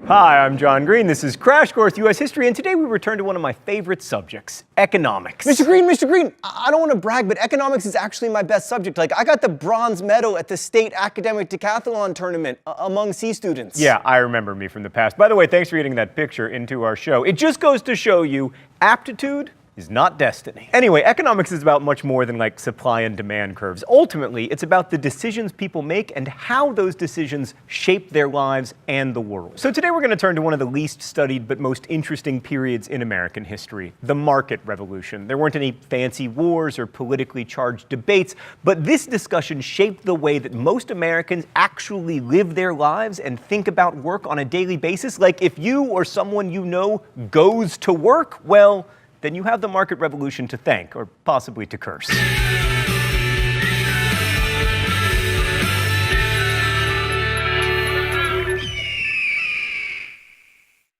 Hi, I'm John Green. This is Crash Course U.S. History, and today we return to one of my favorite subjects, economics. Mr. Green, I don't want to brag, but economics is actually my best subject. Like, I got the bronze medal at the state academic decathlon tournament among C students. Yeah, I remember me from the past. By the way, thanks for getting that picture into our show. It just goes to show you, aptitude is not destiny. Anyway, economics is about much more than like supply and demand curves. Ultimately, it's about the decisions people make and how those decisions shape their lives and the world. So today we're going to turn to one of the least studied but most interesting periods in American history, the market revolution. There weren't any fancy wars or politically charged debates, but this discussion shaped the way that most Americans actually live their lives and think about work on a daily basis. Like, if you or someone you know goes to work, well, then you have the market revolution to thank, or possibly to curse.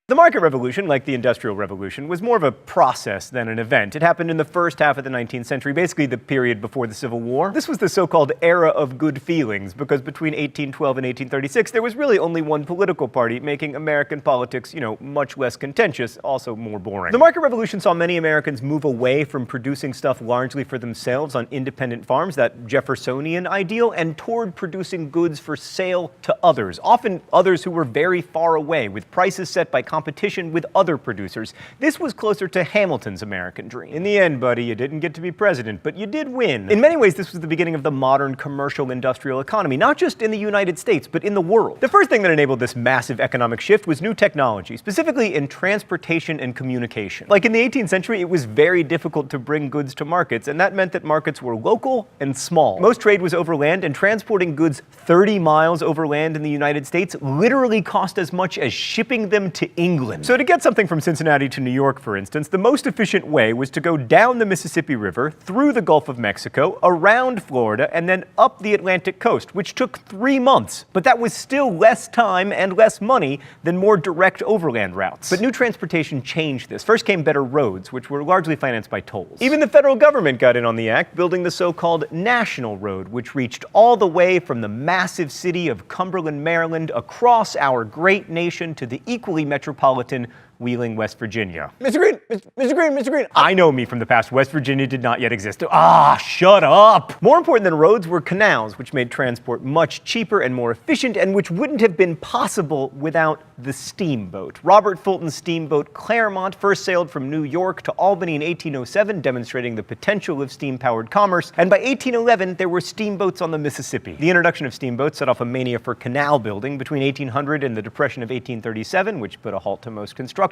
The market revolution, like the Industrial Revolution, was more of a process than an event. It happened in the first half of the 19th century, basically the period before the Civil War. This was the so-called era of good feelings, because between 1812 and 1836, there was really only one political party, making American politics, much less contentious, also more boring. The market revolution saw many Americans move away from producing stuff largely for themselves on independent farms, that Jeffersonian ideal, and toward producing goods for sale to others, often others who were very far away, with prices set by competition with other producers. This was closer to Hamilton's American dream. In the end, buddy, you didn't get to be president, but you did win. In many ways, this was the beginning of the modern commercial industrial economy, not just in the United States, but in the world. The first thing that enabled this massive economic shift was new technology, specifically in transportation and communication. Like in the 18th century, it was very difficult to bring goods to markets, and that meant that markets were local and small. Most trade was overland, and transporting goods 30 miles overland in the United States literally cost as much as shipping them to England. So to get something from Cincinnati to New York, for instance, the most efficient way was to go down the Mississippi River, through the Gulf of Mexico, around Florida, and then up the Atlantic coast, which took 3 months. But that was still less time and less money than more direct overland routes. But new transportation changed this. First came better roads, which were largely financed by tolls. Even the federal government got in on the act, building the so-called National Road, which reached all the way from the massive city of Cumberland, Maryland, across our great nation to the equally metropolitan Wheeling, West Virginia. Mr. Green. I know me from the past. West Virginia did not yet exist. Shut up! More important than roads were canals, which made transport much cheaper and more efficient, and which wouldn't have been possible without the steamboat. Robert Fulton's steamboat Claremont first sailed from New York to Albany in 1807, demonstrating the potential of steam-powered commerce, and by 1811, there were steamboats on the Mississippi. The introduction of steamboats set off a mania for canal building. Between 1800 and the Depression of 1837, which put a halt to most construction,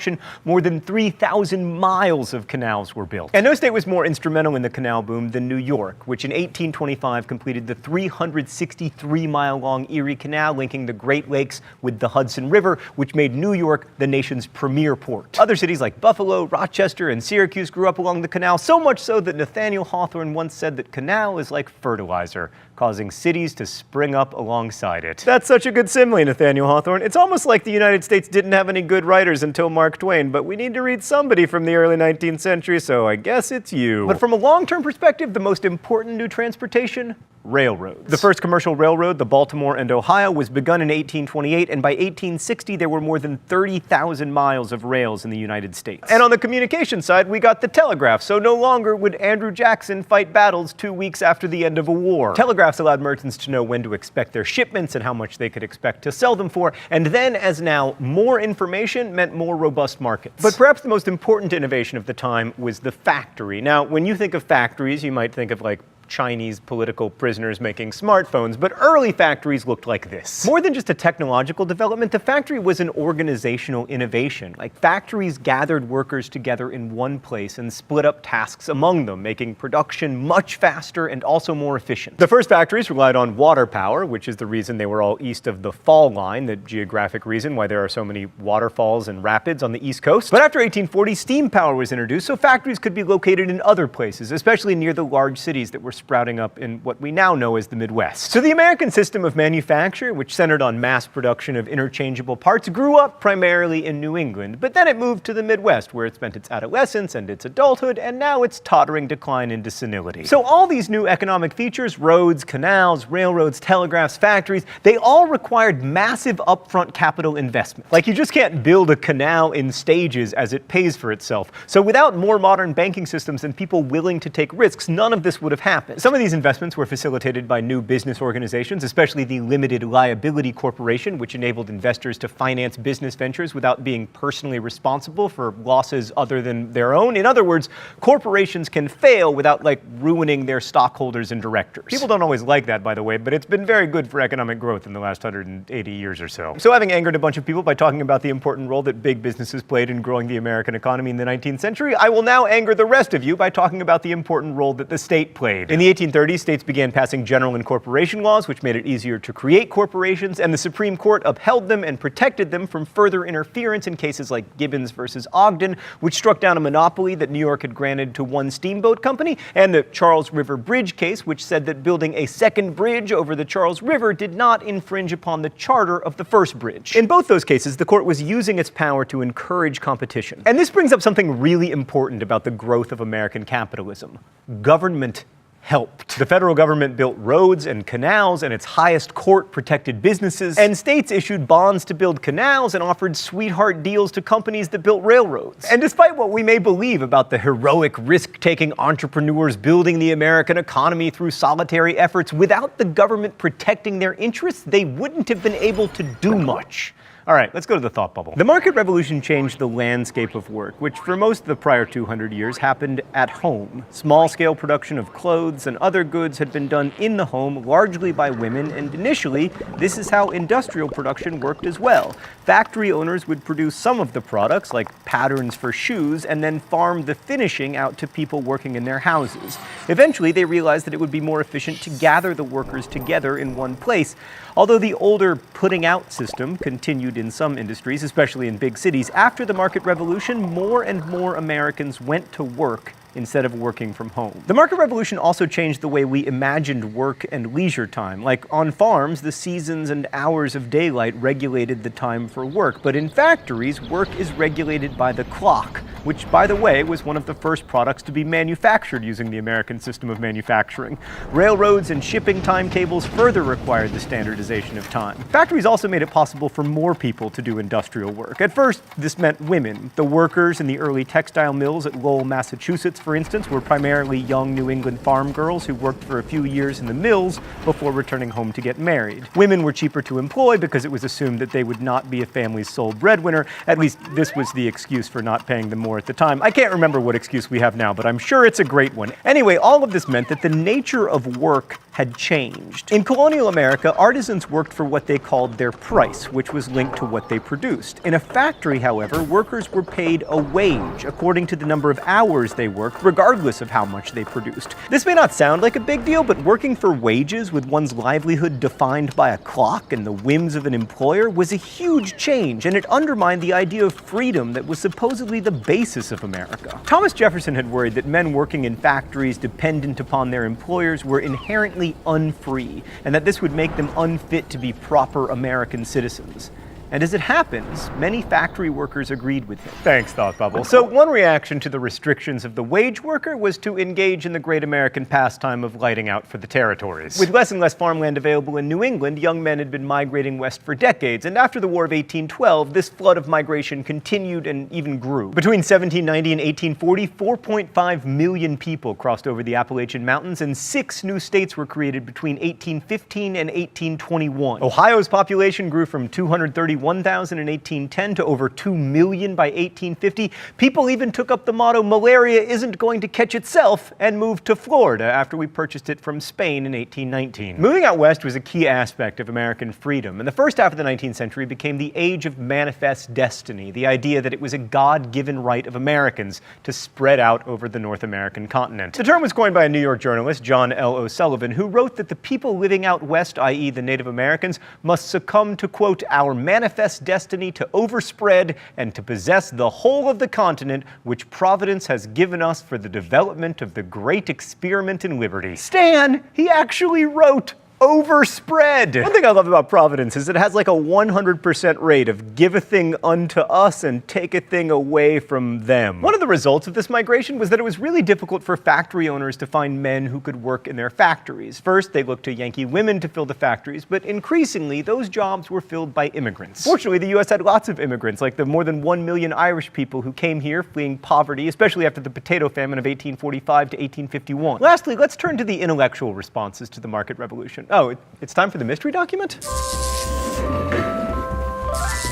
more than 3,000 miles of canals were built. And no state was more instrumental in the canal boom than New York, which in 1825 completed the 363-mile-long Erie Canal linking the Great Lakes with the Hudson River, which made New York the nation's premier port. Other cities like Buffalo, Rochester, and Syracuse grew up along the canal, so much so that Nathaniel Hawthorne once said that canal is like fertilizer, causing cities to spring up alongside it. That's such a good simile, Nathaniel Hawthorne. It's almost like the United States didn't have any good writers until Mark Twain, but we need to read somebody from the early 19th century, so I guess it's you. But from a long-term perspective, the most important new transportation? Railroads. The first commercial railroad, the Baltimore and Ohio, was begun in 1828, and by 1860 there were more than 30,000 miles of rails in the United States. And on the communication side, we got the telegraph, so no longer would Andrew Jackson fight battles 2 weeks after the end of a war. Telegraphs allowed merchants to know when to expect their shipments and how much they could expect to sell them for, and then, as now, more information meant more robust markets. But perhaps the most important innovation of the time was the factory. Now, when you think of factories, you might think of like Chinese political prisoners making smartphones, but early factories looked like this. More than just a technological development, the factory was an organizational innovation. Like, factories gathered workers together in one place and split up tasks among them, making production much faster and also more efficient. The first factories relied on water power, which is the reason they were all east of the fall line, the geographic reason why there are so many waterfalls and rapids on the East Coast. But after 1840, steam power was introduced, so factories could be located in other places, especially near the large cities that were sprouting up in what we now know as the Midwest. So the American system of manufacture, which centered on mass production of interchangeable parts, grew up primarily in New England, but then it moved to the Midwest, where it spent its adolescence and its adulthood, and now its tottering decline into senility. So all these new economic features, roads, canals, railroads, telegraphs, factories, they all required massive upfront capital investment. Like, you just can't build a canal in stages as it pays for itself. So without more modern banking systems and people willing to take risks, none of this would have happened. Some of these investments were facilitated by new business organizations, especially the Limited Liability Corporation, which enabled investors to finance business ventures without being personally responsible for losses other than their own. In other words, corporations can fail without, like, ruining their stockholders and directors. People don't always like that, by the way, but it's been very good for economic growth in the last 180 years or so. So having angered a bunch of people by talking about the important role that big businesses played in growing the American economy in the 19th century, I will now anger the rest of you by talking about the important role that the state played. In the 1830s, states began passing general incorporation laws, which made it easier to create corporations, and the Supreme Court upheld them and protected them from further interference in cases like Gibbons versus Ogden, which struck down a monopoly that New York had granted to one steamboat company, and the Charles River Bridge case, which said that building a second bridge over the Charles River did not infringe upon the charter of the first bridge. In both those cases, the court was using its power to encourage competition. And this brings up something really important about the growth of American capitalism. Government helped. The federal government built roads and canals, and its highest court protected businesses, and states issued bonds to build canals and offered sweetheart deals to companies that built railroads. And despite what we may believe about the heroic, risk-taking entrepreneurs building the American economy through solitary efforts, without the government protecting their interests, they wouldn't have been able to do much. All right, let's go to the thought bubble. The market revolution changed the landscape of work, which for most of the prior 200 years happened at home. Small-scale production of clothes and other goods had been done in the home, largely by women, and initially, this is how industrial production worked as well. Factory owners would produce some of the products, like patterns for shoes, and then farm the finishing out to people working in their houses. Eventually, they realized that it would be more efficient to gather the workers together in one place. Although the older putting out system continued in some industries, especially in big cities, after the market revolution, more and more Americans went to work instead of working from home. The market revolution also changed the way we imagined work and leisure time. Like, on farms, the seasons and hours of daylight regulated the time for work, but in factories, work is regulated by the clock, which, by the way, was one of the first products to be manufactured using the American system of manufacturing. Railroads and shipping timetables further required the standardization of time. Factories also made it possible for more people to do industrial work. At first, this meant women. The workers in the early textile mills at Lowell, Massachusetts, for instance, were primarily young New England farm girls who worked for a few years in the mills before returning home to get married. Women were cheaper to employ because it was assumed that they would not be a family's sole breadwinner. At least this was the excuse for not paying them more at the time. I can't remember what excuse we have now, but I'm sure it's a great one. Anyway, all of this meant that the nature of work had changed. In colonial America, artisans worked for what they called their price, which was linked to what they produced. In a factory, however, workers were paid a wage according to the number of hours they worked, regardless of how much they produced. This may not sound like a big deal, but working for wages with one's livelihood defined by a clock and the whims of an employer was a huge change, and it undermined the idea of freedom that was supposedly the basis of America. Thomas Jefferson had worried that men working in factories dependent upon their employers were inherently unfree, and that this would make them unfit to be proper American citizens. And as it happens, many factory workers agreed with him. Thanks, Thought Bubble. So one reaction to the restrictions of the wage worker was to engage in the great American pastime of lighting out for the territories. With less and less farmland available in New England, young men had been migrating west for decades, and after the War of 1812, this flood of migration continued and even grew. Between 1790 and 1840, 4.5 million people crossed over the Appalachian Mountains, and 6 new states were created between 1815 and 1821. Ohio's population grew from 231,000 in 1810 to over 2 million by 1850. People even took up the motto, "Malaria isn't going to catch itself," and moved to Florida after we purchased it from Spain in 1819. Moving out west was a key aspect of American freedom, and the first half of the 19th century became the age of manifest destiny, the idea that it was a God-given right of Americans to spread out over the North American continent. The term was coined by a New York journalist, John L. O'Sullivan, who wrote that the people living out west, i.e. the Native Americans, must succumb to, quote, "our manifest manifest destiny to overspread and to possess the whole of the continent which Providence has given us for the development of the great experiment in liberty. Stan, he actually wrote overspread. One thing I love about Providence is it has like a 100% rate of give a thing unto us and take a thing away from them. One of the results of this migration was that it was really difficult for factory owners to find men who could work in their factories. First, they looked to Yankee women to fill the factories, but increasingly, those jobs were filled by immigrants. Fortunately, the US had lots of immigrants, like the more than 1 million Irish people who came here fleeing poverty, especially after the potato famine of 1845 to 1851. Lastly, let's turn to the intellectual responses to the market revolution. Oh, it's time for the mystery document?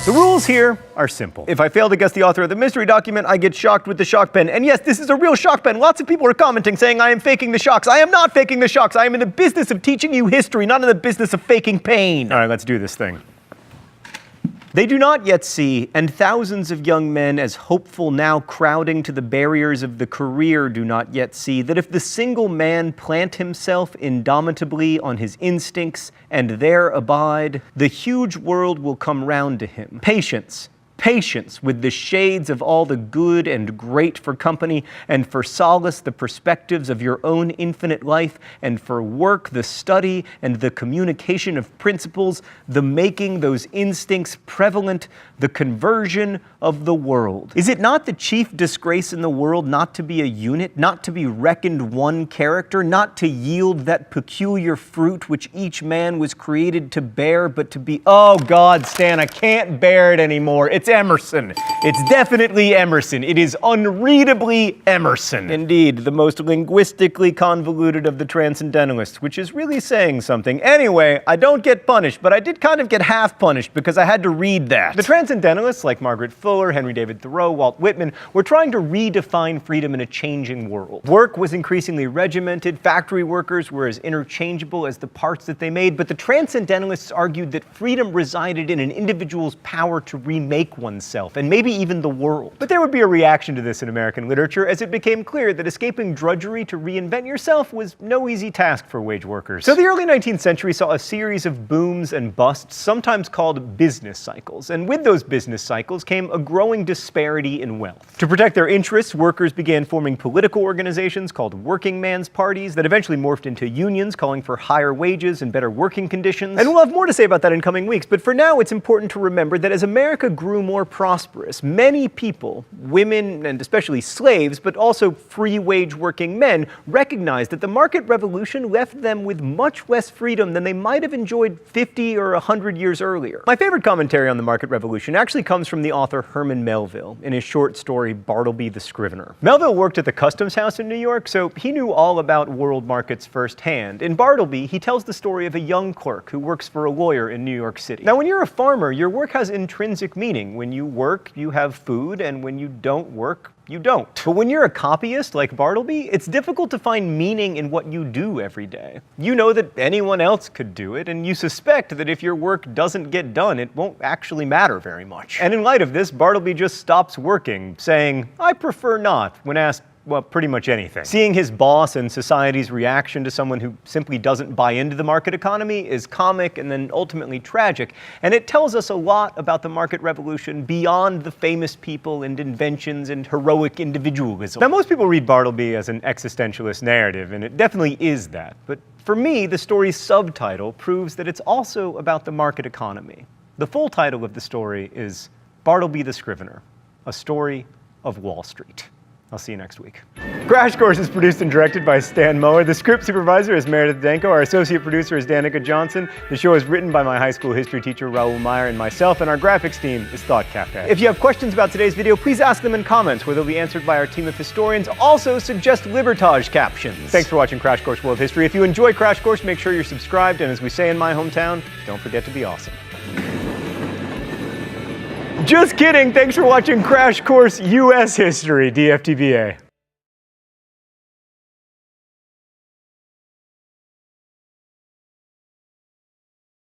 The rules here are simple. If I fail to guess the author of the mystery document, I get shocked with the shock pen. And yes, this is a real shock pen. Lots of people are commenting saying I am faking the shocks. I am not faking the shocks. I am in the business of teaching you history, not in the business of faking pain. All right, let's do this thing. They do not yet see, and thousands of young men as hopeful now crowding to the barriers of the career do not yet see, that if the single man plant himself indomitably on his instincts and there abide, the huge world will come round to him. Patience. Patience with the shades of all the good and great for company, and for solace the perspectives of your own infinite life, and for work the study and the communication of principles, the making those instincts prevalent, the conversion of the world. Is it not the chief disgrace in the world not to be a unit, not to be reckoned one character, not to yield that peculiar fruit which each man was created to bear, but to be, oh God, Stan, I can't bear it anymore. It's Emerson. It's definitely Emerson. It is unreadably Emerson. Indeed, the most linguistically convoluted of the transcendentalists, which is really saying something. Anyway, I don't get punished, but I did kind of get half punished because I had to read that. The transcendentalists, like Margaret Fuller, Henry David Thoreau, Walt Whitman, were trying to redefine freedom in a changing world. Work was increasingly regimented, factory workers were as interchangeable as the parts that they made, but the transcendentalists argued that freedom resided in an individual's power to remake oneself, and maybe even the world. But there would be a reaction to this in American literature, as it became clear that escaping drudgery to reinvent yourself was no easy task for wage workers. So the early 19th century saw a series of booms and busts, sometimes called business cycles, and with those business cycles came a growing disparity in wealth. To protect their interests, workers began forming political organizations called working man's parties that eventually morphed into unions calling for higher wages and better working conditions. And we'll have more to say about that in coming weeks, but for now it's important to remember that as America grew more prosperous, many people, women and especially slaves, but also free wage working men, recognized that the market revolution left them with much less freedom than they might have enjoyed 50 or 100 years earlier. My favorite commentary on the market revolution actually comes from the author Herman Melville in his short story Bartleby the Scrivener. Melville worked at the Customs House in New York, so he knew all about world markets firsthand. In Bartleby, he tells the story of a young clerk who works for a lawyer in New York City. Now, when you're a farmer, your work has intrinsic meaning. When you work, you have food, and when you don't work, you don't. But when you're a copyist like Bartleby, it's difficult to find meaning in what you do every day. You know that anyone else could do it, and you suspect that if your work doesn't get done, it won't actually matter very much. And in light of this, Bartleby just stops working, saying, "I prefer not," when asked, well, pretty much anything. Seeing his boss and society's reaction to someone who simply doesn't buy into the market economy is comic and then ultimately tragic, and it tells us a lot about the market revolution beyond the famous people and inventions and heroic individualism. Now, most people read Bartleby as an existentialist narrative, and it definitely is that, but for me, the story's subtitle proves that it's also about the market economy. The full title of the story is Bartleby the Scrivener, a story of Wall Street. I'll see you next week. Crash Course is produced and directed by Stan Muller. The script supervisor is Meredith Danko. Our associate producer is Danica Johnson. The show is written by my high school history teacher, Raoul Meyer, and myself, and our graphics team is Thought Cafe. If you have questions about today's video, please ask them in comments, where they'll be answered by our team of historians. Also, suggest Libertage captions. Thanks for watching Crash Course World History. If you enjoy Crash Course, make sure you're subscribed, and as we say in my hometown, don't forget to be awesome. Just kidding. Thanks for watching Crash Course U.S. History, DFTBA.